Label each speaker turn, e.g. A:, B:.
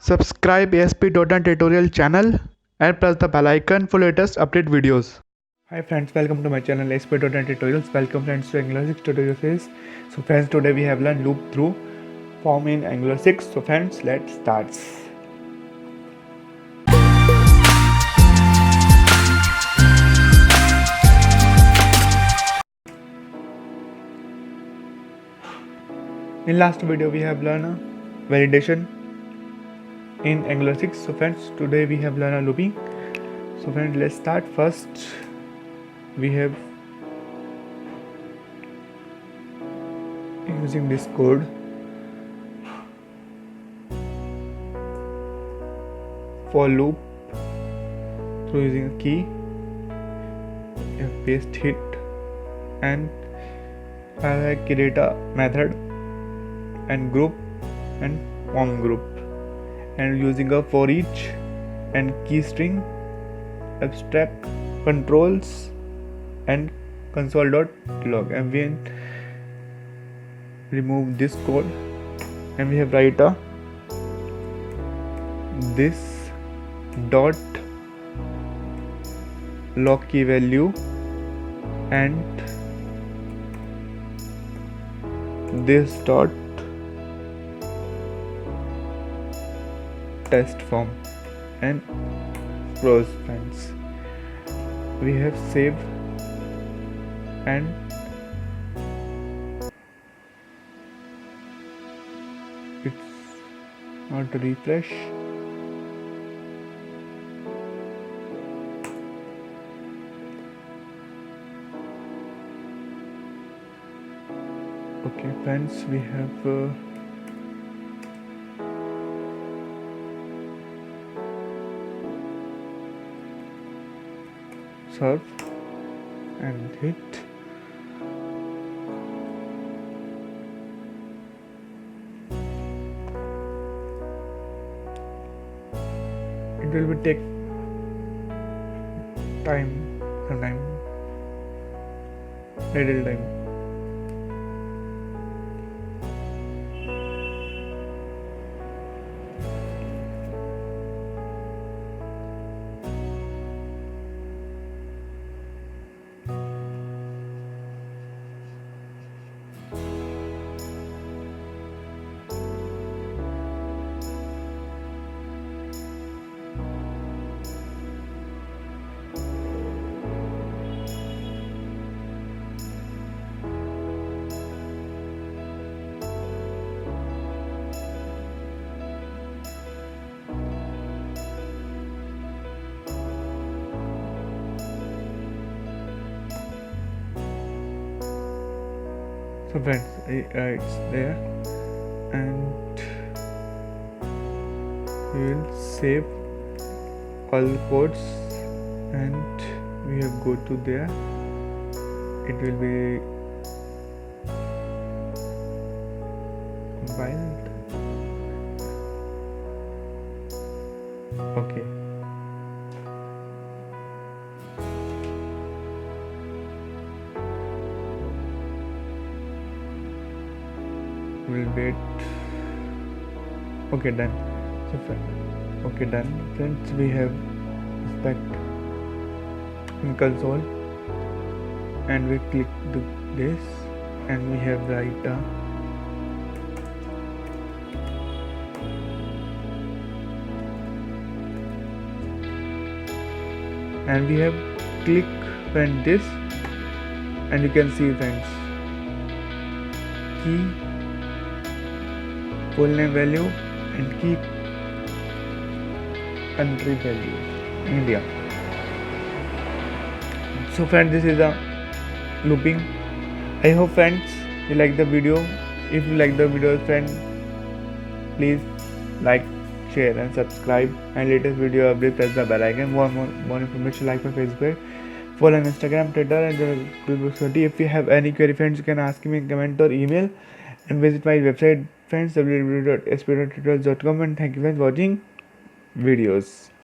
A: Subscribe asp.net tutorial channel and press the bell icon for latest update videos. Hi friends, welcome to my channel asp.net tutorials. Welcome friends to Angular 6 tutorial series. So friends, today we have learned loop through form in Angular 6. So friends, let's start. In last video we have learned validation in Angular 6. So friends, today we have learned looping. So friends, let's start. First we have using this code for loop through using a key, you have paste hit, and I create a method and group and form group, and using a for each and key string, abstract controls and console.log, and we remove this code and we have write a this dot log key value and this dot test form and close. Friends, we have saved and it's not a refresh. Okay friends, we have serve and hit. It will be take sometime little time. So friends, it's there, and we will save all the codes and we have go to there. It will be compiled. Okay. We'll wait. Okay, done. Okay, done. Friends, we have inspect in console and we click this and we have write and we have click friend this, and you can see friends key full name value and key country value India. So friends, this is a looping. I hope friends you like the video. If you like the video friends, please like, share and subscribe, and latest video update press the bell icon. More information like my Facebook, follow on Instagram, Twitter and Google+. If you have any query friends, you can ask me in comment or email, and visit my website friends www.asp.nettutorials.com, and thank you for watching videos.